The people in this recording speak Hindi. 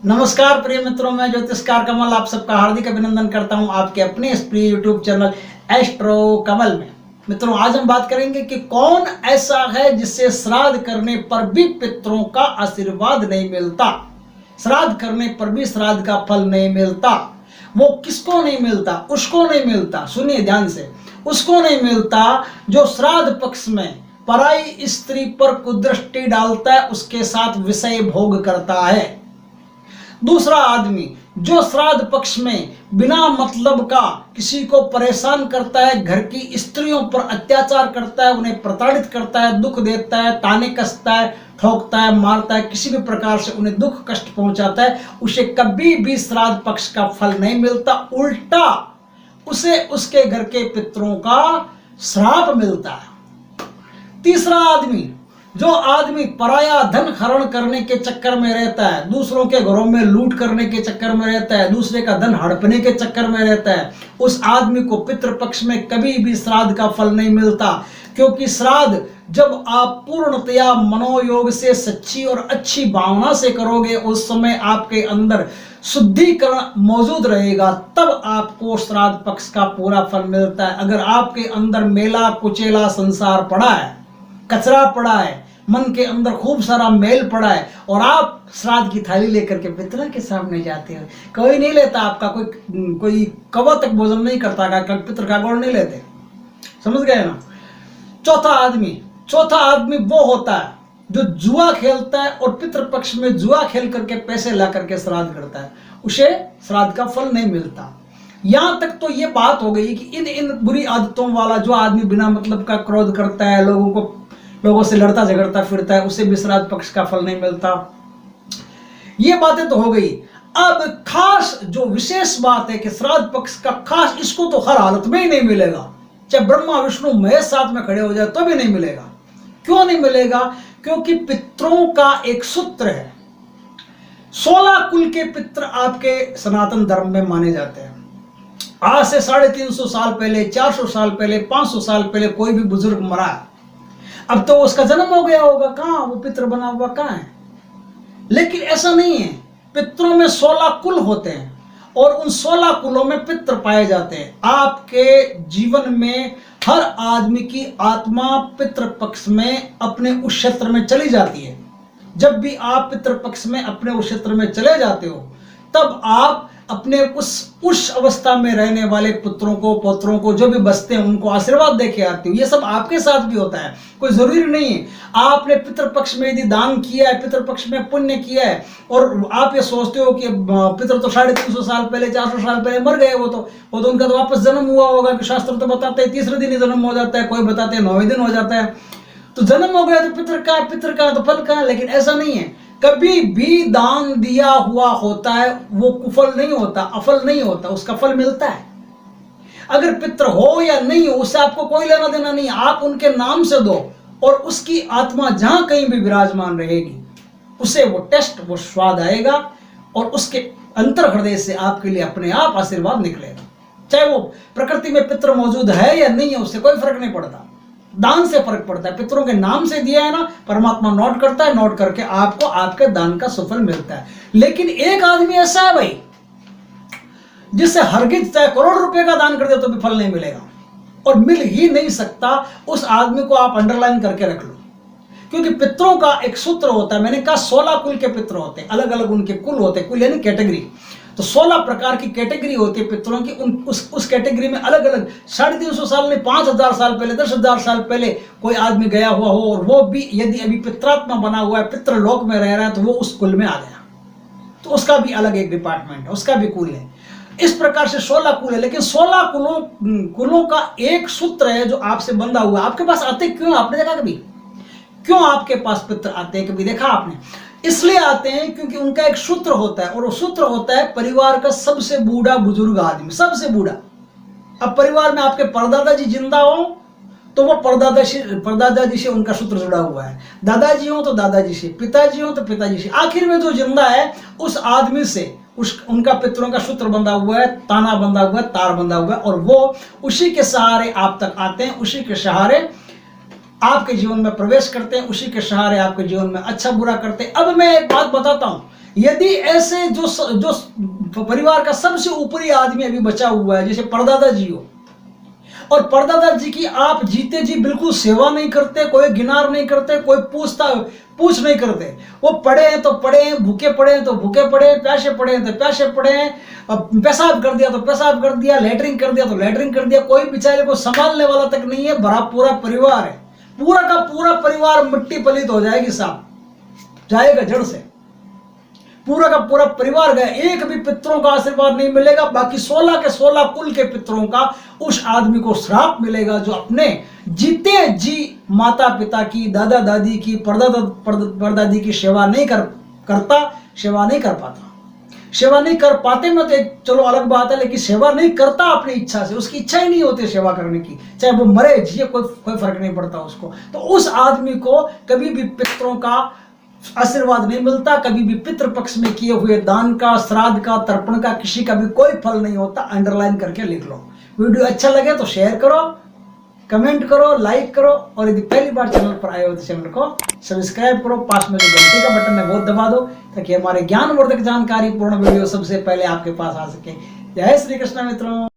नमस्कार प्रिय मित्रों, मैं ज्योतिषकार कमल आप सबका हार्दिक अभिनंदन करता हूं आपके अपने इस प्रिय यूट्यूब चैनल एस्ट्रो कमल में। मित्रों, आज हम बात करेंगे कि कौन ऐसा है जिससे श्राद्ध करने पर भी पितरों का आशीर्वाद नहीं मिलता। श्राद्ध करने पर भी श्राद्ध का फल नहीं मिलता। वो किसको नहीं मिलता? उसको नहीं मिलता, सुनिए ध्यान से, उसको नहीं मिलता जो श्राद्ध पक्ष में पराई स्त्री पर कुदृष्टि डालता है, उसके साथ विषय भोग करता है। दूसरा आदमी जो श्राद्ध पक्ष में बिना मतलब का किसी को परेशान करता है, घर की स्त्रियों पर अत्याचार करता है, उन्हें प्रताड़ित करता है, दुख देता है, ताने कसता है, ठोकता है, मारता है, किसी भी प्रकार से उन्हें दुख कष्ट पहुंचाता है, उसे कभी भी श्राद्ध पक्ष का फल नहीं मिलता। उल्टा उसे उसके घर के पितरों का श्राप मिलता है। तीसरा आदमी जो आदमी पराया धन हरण करने के चक्कर में रहता है, दूसरों के घरों में लूट करने के चक्कर में रहता है, दूसरे का धन हड़पने के चक्कर में रहता है, उस आदमी को पितृपक्ष में कभी भी श्राद्ध का फल नहीं मिलता। क्योंकि श्राद्ध जब आप पूर्णतया मनोयोग से सच्ची और अच्छी भावना से करोगे, उस समय आपके अंदर शुद्धिकरण मौजूद रहेगा, तब आपको श्राद्ध पक्ष का पूरा फल मिलता है। अगर आपके अंदर मेला कुचेला संसार पड़ा है, कचरा पड़ा है, मन के अंदर खूब सारा मेल पड़ा है और आप श्राद्ध की थाली लेकर के पितरों के सामने जाते हो, कोई नहीं लेता आपका, कोई कवा तक भोजन नहीं करता, पितर का गोड़ नहीं लेते, समझ गए ना। चौथा आदमी वो होता है जो जुआ खेलता है और पितृपक्ष में जुआ खेल करके पैसे ला करके श्राद्ध करता है, उसे श्राद्ध का फल नहीं मिलता। यहां तक तो ये बात हो गई कि इन बुरी आदतों वाला जो आदमी बिना मतलब का क्रोध करता है, लोगों से लड़ता झगड़ता फिरता है, उसे भी श्राद्ध पक्ष का फल नहीं मिलता। ये बातें तो हो गई। अब खास जो विशेष बात है कि श्राद्ध पक्ष का खास, इसको तो हर हालत में ही नहीं मिलेगा, चाहे ब्रह्मा विष्णु महेश साथ में खड़े हो जाए तो भी नहीं मिलेगा। क्यों नहीं मिलेगा? क्योंकि पितरों का एक सूत्र है। 16 कुल के पितर आपके सनातन धर्म में माने जाते हैं। आज से 350 साल पहले, 400 साल पहले, 500 साल पहले कोई भी बुजुर्ग मरा, अब तो उसका जन्म हो गया होगा, कहां वो पितर बना हुआ कहां है? लेकिन ऐसा नहीं है। पितरों में 16 कुल होते हैं और उन 16 कुलों में पितर पाए जाते हैं। आपके जीवन में हर आदमी की आत्मा पितृ पक्ष में अपने उस क्षेत्र में चली जाती है। जब भी आप पितृ पक्ष में अपने उस क्षेत्र में चले जाते हो, तब आप अपने उस अवस्था में रहने वाले पुत्रों को, पौत्रों को, जो भी बसते हैं, उनको आशीर्वाद देके आते हो। ये सब आपके साथ भी होता है, कोई जरूरी नहीं है। आपने पितृपक्ष में यदि दान किया है, पितृपक्ष में पुण्य किया है और आप ये सोचते हो कि पितर तो 350 साल पहले, 400 साल पहले मर गए, वो तो उनका तो वापस जन्म हुआ होगा, कि शास्त्र तो बताते हैं तीसरे दिन ही जन्म हो जाता है, कोई बताते हैं 9वें दिन हो जाता है। तो जन्म हो गया तो पितर का तो फल का, लेकिन ऐसा नहीं है। कभी भी दान दिया हुआ होता है वो कुफल नहीं होता, अफल नहीं होता, उसका फल मिलता है। अगर पितर हो या नहीं हो, उससे आपको कोई लेना देना नहीं। आप उनके नाम से दो और उसकी आत्मा जहां कहीं भी विराजमान रहेगी, उसे वो टेस्ट, वो स्वाद आएगा और उसके अंतर हृदय से आपके लिए अपने आप आशीर्वाद निकलेगा। चाहे वो प्रकृति में पितर मौजूद है या नहीं है, उससे कोई फर्क नहीं पड़ता। दान से फर्क पड़ता है। पितरों के नाम से दिया है ना, परमात्मा नोट करता है, नोट करके आपको आपके दान का सुफल मिलता है। लेकिन एक आदमी ऐसा है भाई, जिससे हरगिज चाहे करोड़ रुपए का दान कर दे तो भी फल नहीं मिलेगा और मिल ही नहीं सकता। उस आदमी को आप अंडरलाइन करके रख लो, क्योंकि पितरों का एक सूत्र होता है। मैंने कहा 16 कुल के पितर होते हैं, अलग अलग उनके कुल होते हैं, कुल यानी कैटेगरी। तो 16 प्रकार की कैटेगरी होती है पितरों की। उस कैटेगरी में अलग अलग 350 साल में, 5000 साल पहले, 10,000 साल पहले कोई आदमी गया हुआ हो और वो भी यदि अभी पित्रात्मा बना हुआ है, पितृलोक में रह रहा है, तो वो उस कुल में आ गया, तो उसका भी अलग एक डिपार्टमेंट है, उसका भी कुल है। इस प्रकार से 16 कुल है। लेकिन 16 कुलों का एक सूत्र है जो आपसे बंधा हुआ। आपके पास आते क्यों? आपने देखा कभी? क्यों आपके पास पितर आते हैं? कभी देखा आपने? इसलिए आते हैं क्योंकि उनका एक सूत्र होता है, और वो सूत्र होता है परिवार का सबसे बूढ़ा बुजुर्ग आदमी, सबसे बूढ़ा। अब परिवार में आपके परदादा जी जिंदा हो तो वो परदादा जी से उनका सूत्र जुड़ा हुआ है, दादाजी हो तो दादाजी से, पिताजी हो तो पिताजी से, आखिर में जो जिंदा है उस आदमी से उनका पितरों का सूत्र बंधा हुआ है, ताना बंधा हुआ है, तार बंधा हुआ है, और वो उसी के सहारे आप तक आते हैं, उसी के सहारे आपके जीवन में प्रवेश करते हैं, उसी के सहारे आपके जीवन में अच्छा बुरा करते हैं। अब मैं एक बात बताता हूं यदि ऐसे जो परिवार का सबसे ऊपरी आदमी अभी बचा हुआ है, जैसे परदादा जी हो, और परदादा जी की आप जीते जी बिल्कुल सेवा नहीं करते, कोई गिनार नहीं करते, कोई पूछ नहीं करते, वो पड़े हैं तो पड़े हैं, भूखे पड़े हैं तो भूखे पड़े हैं, प्यासे पड़े हैं तो प्यासे पड़े हैं, पेशाब कर दिया तो पेशाब कर दिया, लेटरिन कर दिया तो लेटरिन कर दिया, कोई बेचारे को संभालने वाला तक नहीं है, भरा पूरा परिवार है, पूरा का पूरा परिवार मिट्टी पलित हो जाएगी, साफ जाएगा जड़ से, पूरा का पूरा परिवार गया, एक भी पितरों का आशीर्वाद नहीं मिलेगा, बाकी 16 के 16 कुल के पितरों का उस आदमी को श्राप मिलेगा जो अपने जीते जी माता पिता की, दादा दादी की, परदादी की सेवा नहीं करता, सेवा नहीं कर पाता। सेवा नहीं कर पाते में तो एक चलो अलग बात है, लेकिन सेवा नहीं करता अपनी इच्छा से, उसकी इच्छा ही नहीं होती सेवा करने की, चाहे वो मरे जिए कोई फर्क नहीं पड़ता उसको, तो उस आदमी को कभी भी पितरों का आशीर्वाद नहीं मिलता, कभी भी पितृ पक्ष में किए हुए दान का, श्राद्ध का, तर्पण का किसी का भी कोई फल नहीं होता। अंडरलाइन करके लिख लो। वीडियो अच्छा लगे तो शेयर करो, कमेंट करो, लाइक करो, और यदि पहली बार चैनल पर आए हो तो चैनल को सब्सक्राइब करो, पास में जो घंटे का बटन है वो दबा दो, ताकि हमारे ज्ञानवर्धक जानकारी पूर्ण वीडियो सबसे पहले आपके पास आ सके। जय श्री कृष्ण मित्रों।